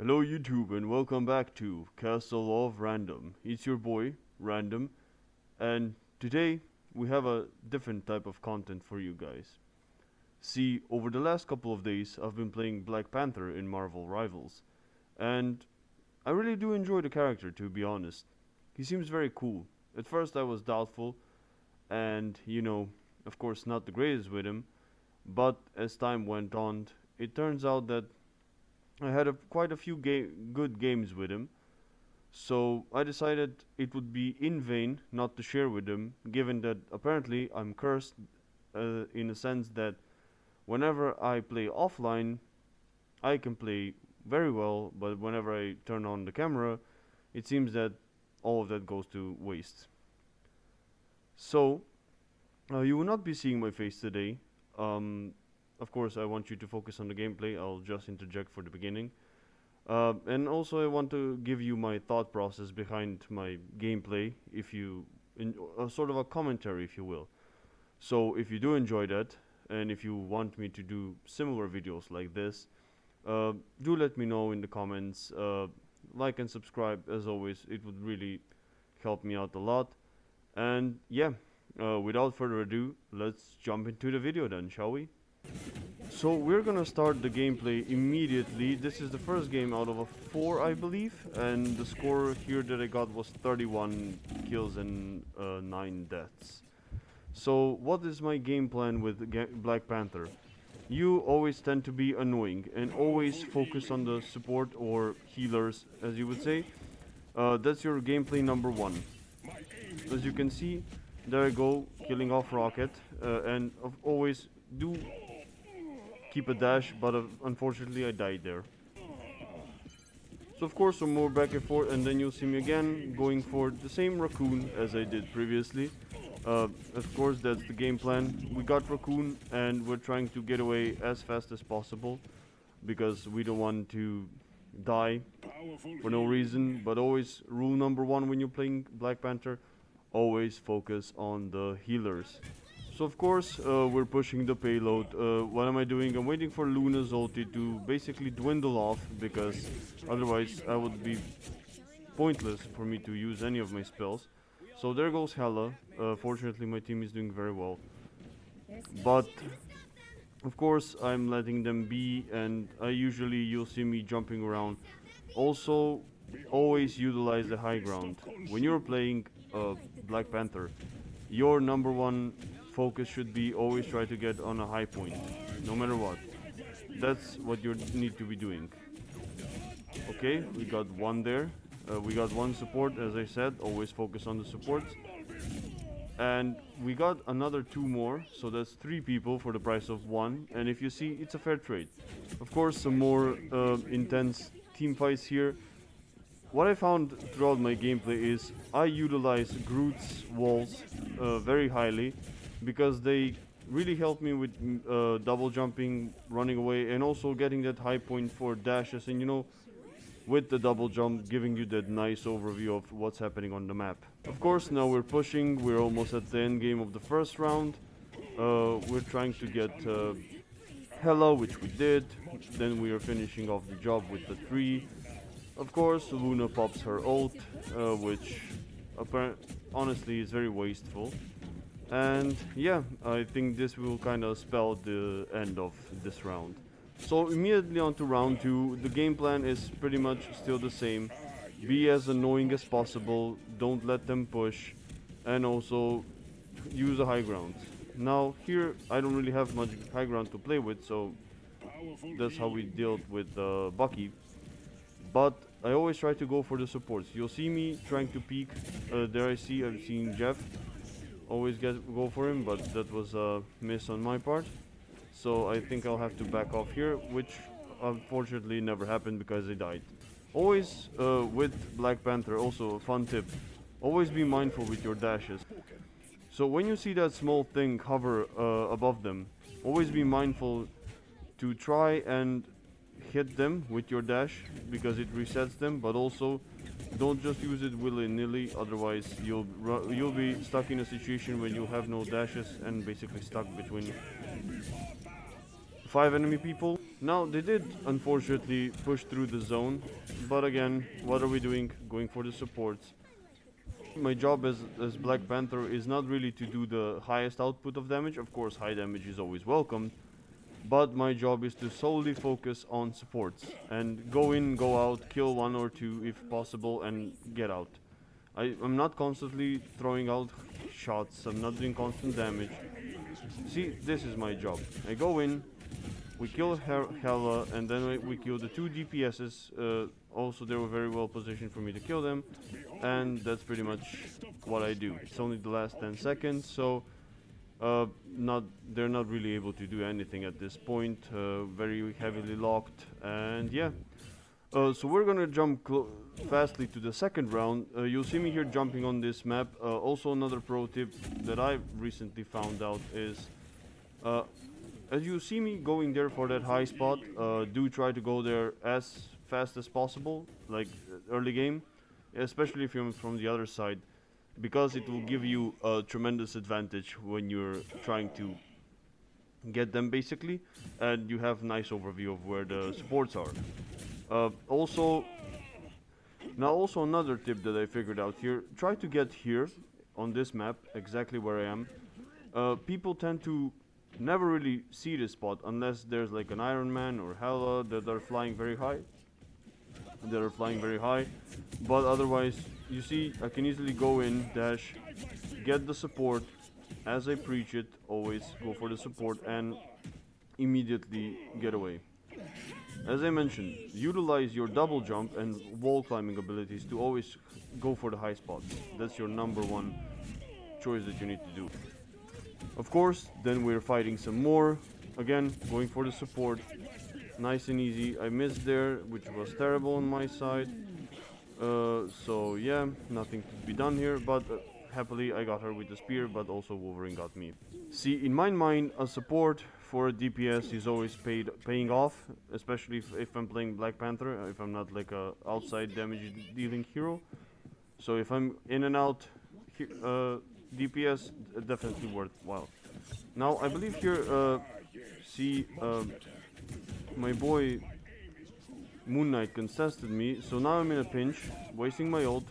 Hello YouTube and welcome back to Castle of Random. It's your boy, Random, and today we have a different type of content for you guys. See, over the last couple of days I've been playing Black Panther in Marvel Rivals, and I really do enjoy the character, to be honest. He seems very cool. At first I was doubtful, and of course not the greatest with him, but as time went on, it turns out that I had quite a few good games with him, so I decided it would be in vain not to share with him, given that apparently I'm cursed in a sense that whenever I play offline, I can play very well, but whenever I turn on the camera, it seems that all of that goes to waste. So, you will not be seeing my face today. Of course, I want you to focus on the gameplay. I'll just interject for the beginning. And also I want to give you my thought process behind my gameplay, if you sort of a commentary, if you will. So if you do enjoy that, and if you want me to do similar videos like this, do let me know in the comments. Like and subscribe, as always. It would really help me out a lot. And yeah, without further ado, let's jump into the video then, shall we? So we're gonna start the gameplay immediately. This is the first game out of a 4, I believe, and the score here that I got was 31 kills and 9 deaths. So what is my game plan with Black Panther? You always tend to be annoying and always focus on the support or healers, as you would say. That's your gameplay number 1. As you can see, there I go, killing off Rocket, and always do keep a dash, but unfortunately I died there. So of course some more back and forth, and then you'll see me again going for the same raccoon as I did previously. Of course that's the game plan. We got raccoon and we're trying to get away as fast as possible because we don't want to die for no reason. But always rule number 1 when you're playing Black Panther, always focus on the healers. So of course we're pushing the payload. What am I doing? I'm waiting for Luna's ulti to basically dwindle off, because otherwise I would be pointless for me to use any of my spells. So there goes Hela. Fortunately my team is doing very well, but of course I'm letting them be, and you'll see me jumping around. Also, always utilize the high ground when you're playing Black Panther. Your number 1 focus should be always try to get on a high point, no matter what. That's what you need to be doing. Okay, we got one there. We got one support, as I said, always focus on the supports. And we got another 2 more, so that's 3 people for the price of 1. And if you see, it's a fair trade. Of course, some more intense team fights here. What I found throughout my gameplay is I utilize Groot's walls very highly, because they really help me with double jumping, running away, and also getting that high point for dashes, and with the double jump giving you that nice overview of what's happening on the map. Of course, now we're pushing, we're almost at the end game of the first round. We're trying to get Hela, which we did. Then we are finishing off the job with the 3. Of course, Luna pops her ult, which honestly is very wasteful. And yeah, I think this will kind of spell the end of this round. So immediately on to round 2, the game plan is pretty much still the same. Be as annoying as possible, don't let them push, and also use the high ground. Now here I don't really have much high ground to play with, so that's how we dealt with Bucky. But I always try to go for the supports. You'll see me trying to peek. I've seen Jeff. Always go for him, but that was a miss on my part. So I think I'll have to back off here, which unfortunately never happened because I died. Always with Black Panther, also a fun tip, always be mindful with your dashes. So when you see that small thing hover above them, always be mindful to try and hit them with your dash, because it resets them, but also don't just use it willy-nilly, otherwise you'll be stuck in a situation when you have no dashes and basically stuck between 5 enemy people. Now, they did unfortunately push through the zone, but again, what are we doing? Going for the supports. My job as Black Panther is not really to do the highest output of damage. Of course, high damage is always welcome, but my job is to solely focus on supports and go in, go out, kill one or two if possible, and get out. I'm not constantly throwing out shots, I'm not doing constant damage. See, this is my job. I go in, we kill Hela, and then we kill the two DPSs. Also, they were very well positioned for me to kill them, and that's pretty much what I do. It's only the last 10 seconds, so they're not really able to do anything at this point. Very heavily locked, and yeah. So we're gonna jump fastly to the second round. You'll see me here jumping on this map. Also, another pro tip that I recently found out is, as you see me going there for that high spot, do try to go there as fast as possible, like early game, especially if you're from the other side, because it will give you a tremendous advantage when you're trying to get them basically, and you have nice overview of where the supports are. Also another tip that I figured out here, try to get here on this map, exactly where I am. People tend to never really see this spot unless there's like an Iron Man or Hela that are flying very high. But otherwise, you see, I can easily go in, dash, get the support. As I preach it, always go for the support and immediately get away. As I mentioned, utilize your double jump and wall climbing abilities to always go for the high spots. That's your number one choice that you need to do. Of course, then we're fighting some more. Again, going for the support. Nice and easy. I missed there, which was terrible on my side. So yeah, nothing to be done here, but happily I got her with the spear, but also Wolverine got me. See, in my mind, a support for a DPS is always paying off, especially if I'm playing Black Panther, if I'm not like a outside damage dealing hero. So if I'm in and out DPS, definitely worthwhile. Now I believe here, see, my boy Moon Knight contested me, so now I'm in a pinch, wasting my ult,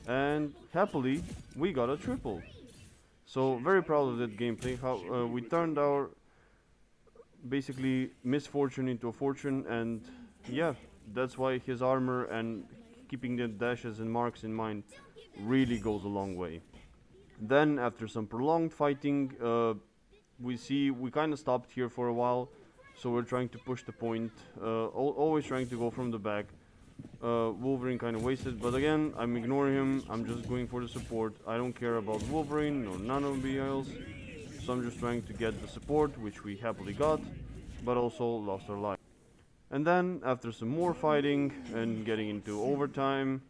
and happily we got a triple. So very proud of that gameplay, how we turned our basically misfortune into a fortune, and yeah, that's why his armor and keeping the dashes and marks in mind really goes a long way. Then after some prolonged fighting, we kind of stopped here for a while, so we're trying to push the point, always trying to go from the back. Wolverine kind of wasted, but again, I'm ignoring him, I'm just going for the support. I don't care about Wolverine or none of the else, so I'm just trying to get the support, which we happily got, but also lost our life. And then, after some more fighting and getting into overtime,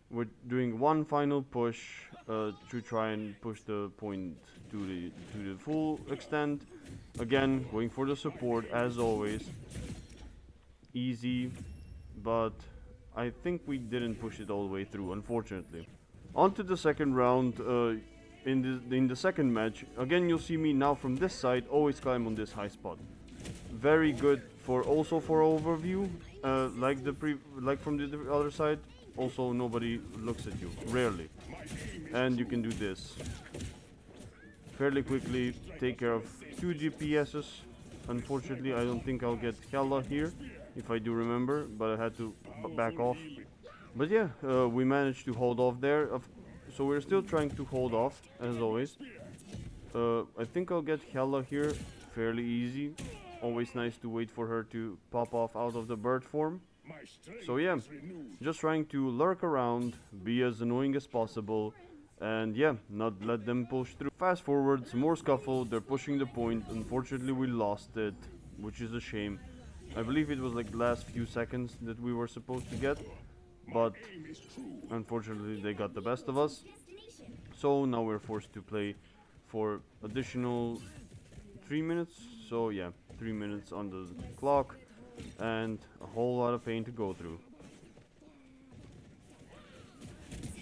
we're doing one final push to try and push the point to the full extent. Again, going for the support as always. Easy, but I think we didn't push it all the way through, unfortunately. On to the second round. In the second match, again you'll see me now from this side always climb on this high spot. Very good for overview, like from the other side. Also, nobody looks at you, rarely, and you can do this fairly quickly. Take care of two DPSs. Unfortunately, I don't think I'll get Hela here, if I do remember, but I had to back off. But yeah, we managed to hold off there. So we're still trying to hold off, as always. I think I'll get Hela here fairly easy. Always nice to wait for her to pop off out of the bird form. So yeah, just trying to lurk around, be as annoying as possible, and yeah, not let them push through. Fast forward, some more scuffle, they're pushing the point. Unfortunately, we lost it, which is a shame. I believe it was like the last few seconds that we were supposed to get, but unfortunately they got the best of us. So now we're forced to play for additional 3 minutes. So yeah, 3 minutes on the clock and a whole lot of pain to go through.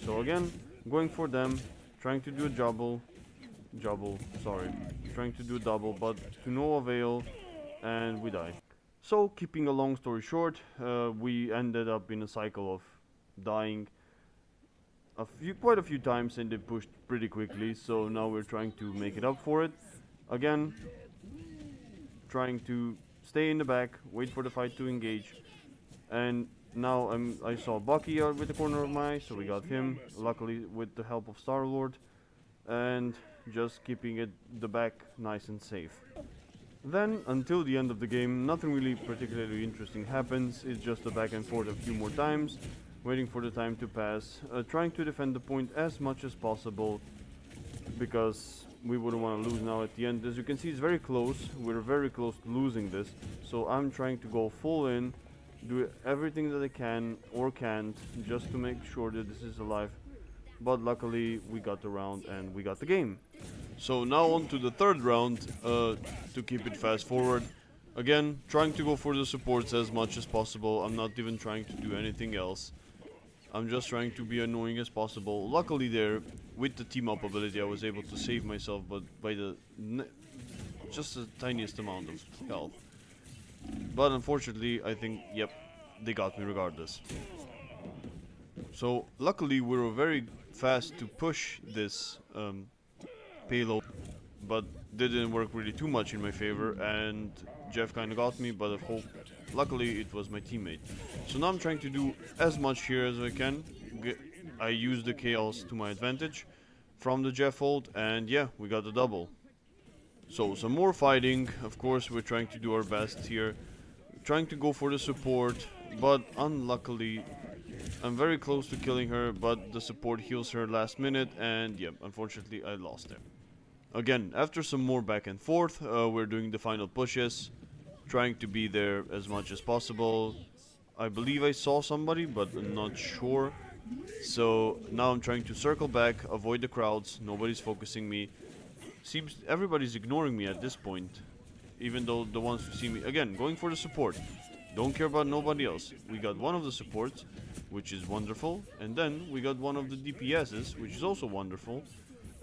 So again, going for them, trying to do a double, but to no avail, and we die. So, keeping a long story short, we ended up in a cycle of dying quite a few times, and they pushed pretty quickly. So now we're trying to make it up for it. Again, trying to stay in the back, wait for the fight to engage, and now I saw Bucky out with the corner of my eye, so we got him. Luckily, with the help of Star Lord, and just keeping it the back nice and safe. Then, until the end of the game, nothing really particularly interesting happens. It's just a back and forth a few more times, waiting for the time to pass, trying to defend the point as much as possible, because we wouldn't want to lose now at the end. As you can see, it's very close. We're very close to losing this, so I'm trying to go full in, do everything that I can or can't, just to make sure that this is alive. But luckily, we got the round and we got the game. So now on to the third round, to keep it fast forward. Again, trying to go for the supports as much as possible. I'm not even trying to do anything else. I'm just trying to be annoying as possible. Luckily there, with the team up ability, I was able to save myself, but by just the tiniest amount of health. But unfortunately, I think, yep, they got me regardless. So luckily we were very fast to push this payload, but didn't work really too much in my favor, and Jeff kind of got me, but luckily it was my teammate. So now I'm trying to do as much here as I can. I use the chaos to my advantage from the Jeff ult, and yeah, we got the double. So some more fighting. Of course, we're trying to do our best here, trying to go for the support, but unluckily I'm very close to killing her, but the support heals her last minute, and yeah, unfortunately I lost there. Again, after some more back and forth, we're doing the final pushes, trying to be there as much as possible. I believe I saw somebody, but I'm not sure. So now I'm trying to circle back, avoid the crowds, nobody's focusing me. Seems everybody's ignoring me at this point, even though the ones who see me, again, going for the support. Don't care about nobody else. We got one of the supports, which is wonderful, and then we got one of the DPSs, which is also wonderful.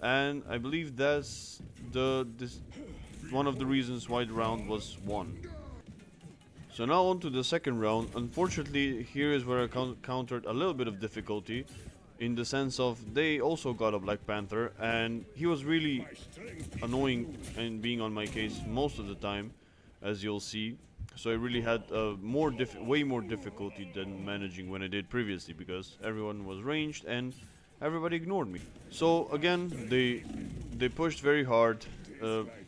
And I believe that's one of the reasons why the round was won. So now on to the second round. Unfortunately, here is where I countered a little bit of difficulty, in the sense of they also got a Black Panther, and he was really annoying and being on my case most of the time, as you'll see. So I really had way more difficulty than managing when I did previously, because everyone was ranged and everybody ignored me. So again, they pushed very hard.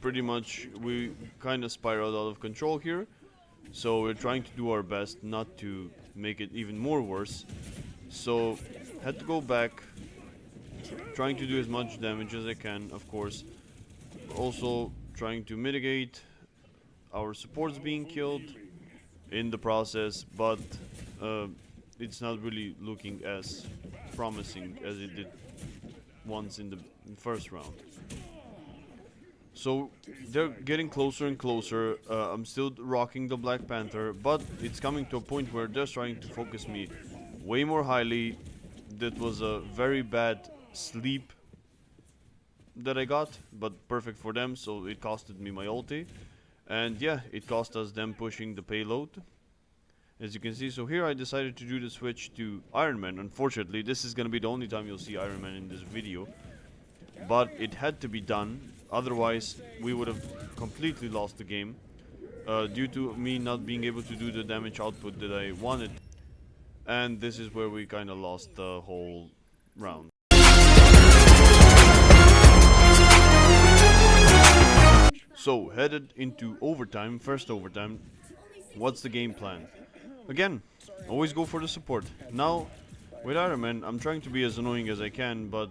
Pretty much we kind of spiraled out of control here. So we're trying to do our best not to make it even more worse. So had to go back, trying to do as much damage as I can, of course. Also trying to mitigate our supports being killed in the process, but it's not really looking as promising as it did once in the first round. So they're getting closer and closer. I'm still rocking the Black Panther, but it's coming to a point where they're trying to focus me way more highly. That was a very bad sleep that I got, but perfect for them, so it costed me my ulti. And yeah, it cost us them pushing the payload, as you can see. So here I decided to do the switch to Iron Man. Unfortunately, this is gonna be the only time you'll see Iron Man in this video, but it had to be done, otherwise we would have completely lost the game, due to me not being able to do the damage output that I wanted. And this is where we kind of lost the whole round. So headed into overtime, first overtime. What's the game plan? Again, always go for the support. Now with Iron Man, I'm trying to be as annoying as I can, but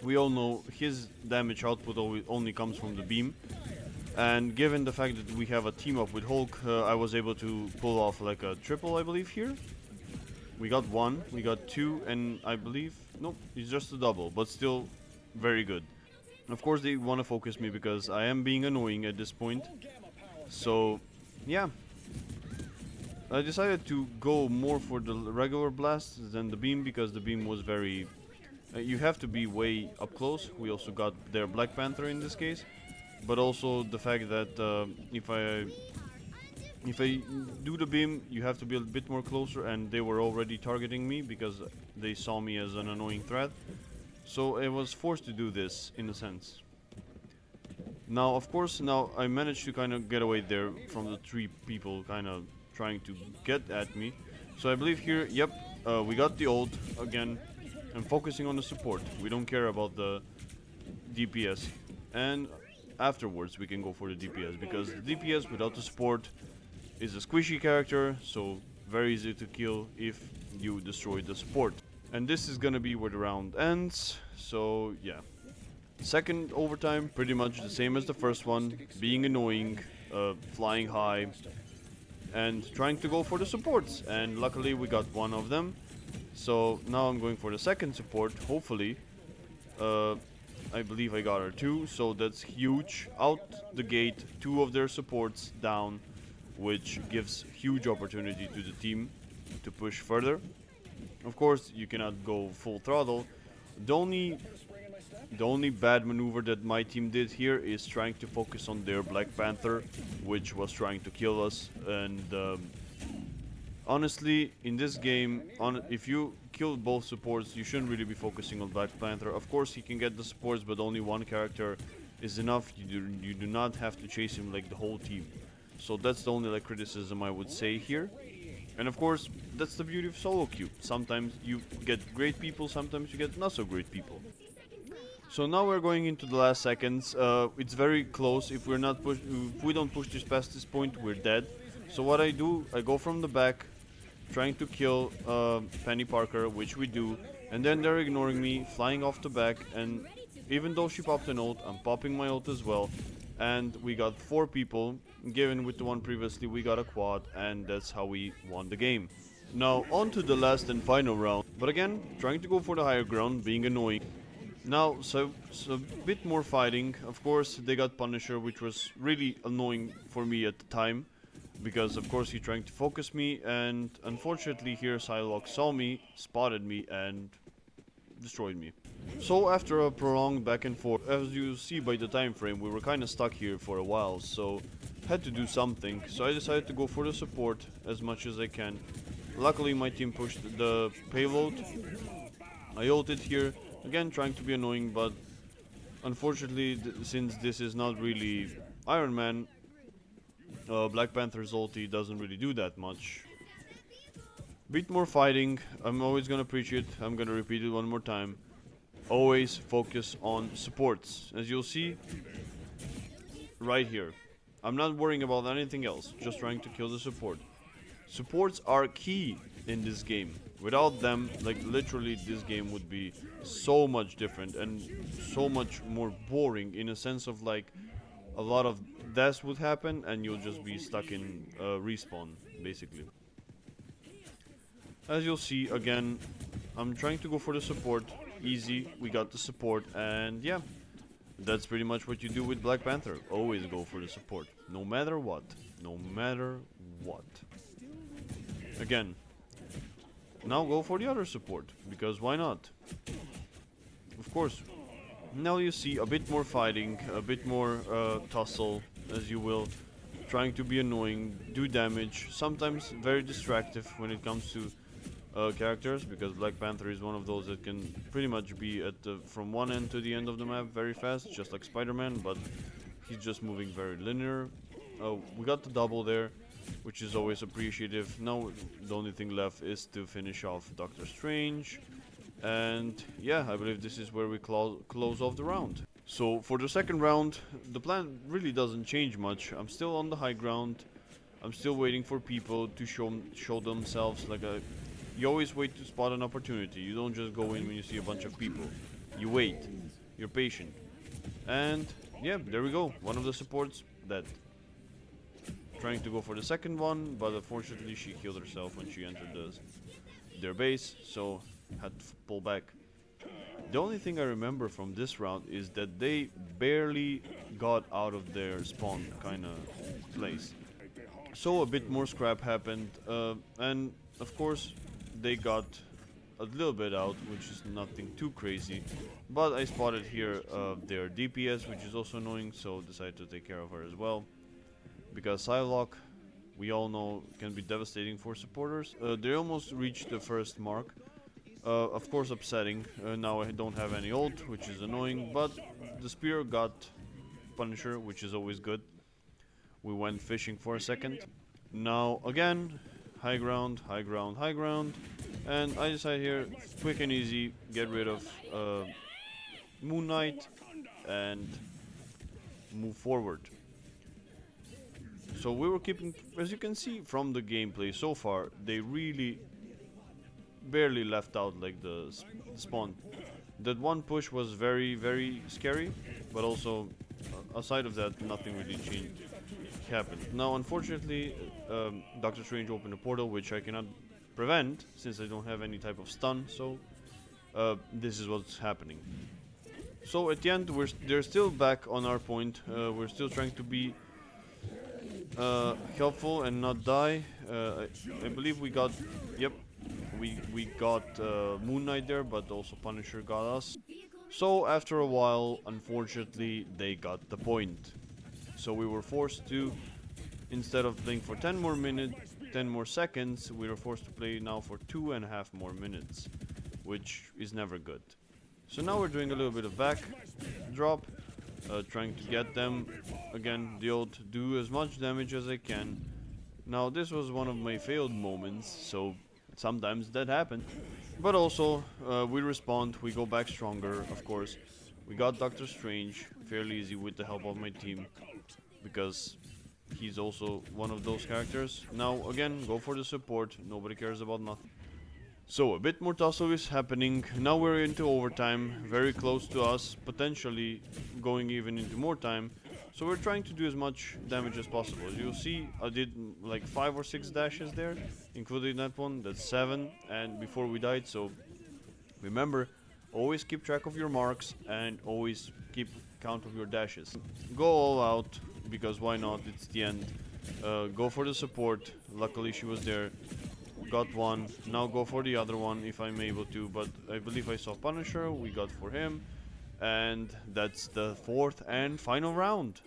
we all know his damage output only comes from the beam. And given the fact that we have a team up with Hulk, I was able to pull off like a triple, I believe, here. We got one, we got two, and I believe, nope, it's just a double, but still very good. Of course they want to focus me because I am being annoying at this point. So yeah, I decided to go more for the regular blasts than the beam, because the beam was very... you have to be way up close. We also got their Black Panther in this case, but also the fact that if I If I do the beam, you have to be a bit more closer, and they were already targeting me because they saw me as an annoying threat. So I was forced to do this, in a sense. Now, of course, now I managed to kind of get away there from the three people kind of trying to get at me. So I believe here, yep, we got the ult again. I'm focusing on the support. We don't care about the DPS. And afterwards we can go for the DPS, because the DPS without the support is a squishy character, so very easy to kill if you destroy the support. And this is gonna be where the round ends, so yeah. Second overtime, pretty much the same as the first one, being annoying, flying high, and trying to go for the supports, and luckily we got one of them. So now I'm going for the second support, hopefully. I believe I got her too, so that's huge. Out the gate, two of their supports down, which gives huge opportunity to the team to push further. Of course, you cannot go full throttle. The only bad maneuver that my team did here is trying to focus on their Black Panther, which was trying to kill us. And honestly, in this game, if you kill both supports, you shouldn't really be focusing on Black Panther. Of course, he can get the supports, but only one character is enough. You do not have to chase him like the whole team. So that's the only like criticism I would say here. And of course, that's the beauty of solo queue. Sometimes you get great people, sometimes you get not so great people. So now we're going into the last seconds. It's very close. If we don't push this past this point, we're dead. So what I do, I go from the back, trying to kill Penny Parker, which we do, and then they're ignoring me, flying off the back, and even though she popped an ult, I'm popping my ult as well, and we got 4 people. Given with the one previously, we got a quad, and that's how we won the game. Now on to the last and final round, but again, trying to go for the higher ground, being annoying. Now, so a bit more fighting. Of course, they got Punisher, which was really annoying for me at the time, because of course he's trying to focus me, and unfortunately here Psylocke saw me, spotted me, and destroyed me. So after a prolonged back and forth, as you see by the time frame, we were kinda stuck here for a while, so had to do something. So I decided to go for the support as much as I can. Luckily my team pushed the payload. I ulted here, again trying to be annoying, but unfortunately since this is not really Iron Man, Black Panther's ulti doesn't really do that much. Bit more fighting, I'm always gonna preach it, I'm gonna repeat it one more time. Always focus on supports. As you'll see, right here. I'm not worrying about anything else, just trying to kill the support. Supports are key in this game. Without them, like literally this game would be so much different and so much more boring, in a sense of like a lot of deaths would happen and you'll just be stuck in respawn, basically. As you'll see, again, I'm trying to go for the support. Easy, we got the support, and yeah, that's pretty much what you do with Black Panther. Always go for the support, no matter what. No matter what. Again, now go for the other support, because why not? Of course. Now you see a bit more fighting, a bit more tussle, as you will, trying to be annoying, do damage, sometimes very distractive when it comes to characters, because Black Panther is one of those that can pretty much be at from one end to the end of the map very fast, just like Spider-Man, but he's just moving very linear. We got the double there, which is always appreciative. Now the only thing left is to finish off Doctor Strange, and yeah, I believe this is where we close off the round. So for the second round, the plan really doesn't change much. I'm still on the high ground. I'm still waiting for people to show themselves. Like you always wait to spot an opportunity. You don't just go in when you see a bunch of people. You wait. You're patient. And yeah, there we go. One of the supports dead. Trying to go for the second one, but unfortunately she killed herself when she entered their base, so had to pull back. The only thing I remember from this round is that they barely got out of their spawn kind of place. So a bit more scrap happened, and of course they got a little bit out, which is nothing too crazy. But I spotted here their DPS, which is also annoying, so decided to take care of her as well. Because Psylocke we all know can be devastating for supporters. They almost reached the first mark. Of course upsetting. Now I don't have any ult, which is annoying, but the spear got Punisher, which is always good. We went fishing for a second. Now again, high ground, high ground, high ground, and I decide here, quick and easy, get rid of Moon Knight and move forward. So we were keeping, as you can see from the gameplay so far, they really barely left out like the spawn. That one push was very, very scary, but also aside of that, nothing really happened. Now, unfortunately, Doctor Strange opened a portal, which I cannot prevent since I don't have any type of stun. So this is what's happening. So at the end, they're still back on our point. We're still trying to be helpful and not die. I believe we got, yep, we got Moon Knight there, but also Punisher got us. So after a while, unfortunately, they got the point. So we were forced to, instead of playing for 10 more minutes, 10 more seconds, we were forced to play now for 2.5 more minutes, which is never good. So now we're doing a little bit of back drop, trying to get them, again, the ult, do as much damage as I can. Now this was one of my failed moments, so sometimes that happened. But also, we respond, we go back stronger, of course. We got Doctor Strange fairly easy with the help of my team, because he's also one of those characters. Now again, go for the support, nobody cares about nothing. So a bit more tussle is happening. Now we're into overtime, very close to us, potentially going even into more time. So we're trying to do as much damage as possible. As you'll see, I did like 5 or 6 dashes there, including that one. That's 7, and before we died. So remember, always keep track of your marks and always keep count of your dashes. Go all out, because why not? It's the end. Go for the support. Luckily she was there. Got one. Now go for the other one if I'm able to, but I believe I saw Punisher. We got for him. And that's the 4th and final round.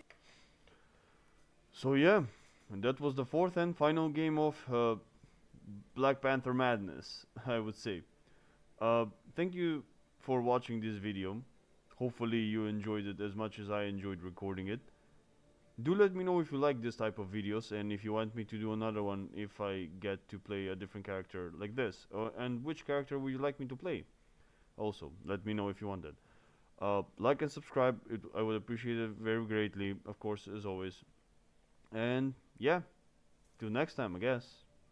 So yeah, and that was the 4th and final game of Black Panther Madness, I would say. Thank you for watching this video. Hopefully you enjoyed it as much as I enjoyed recording it. Do let me know if you like this type of videos, and if you want me to do another one if I get to play a different character like this. And which character would you like me to play? Also, let me know if you want that. Like and subscribe, I would appreciate it very greatly, of course, as always. And yeah, till next time, I guess.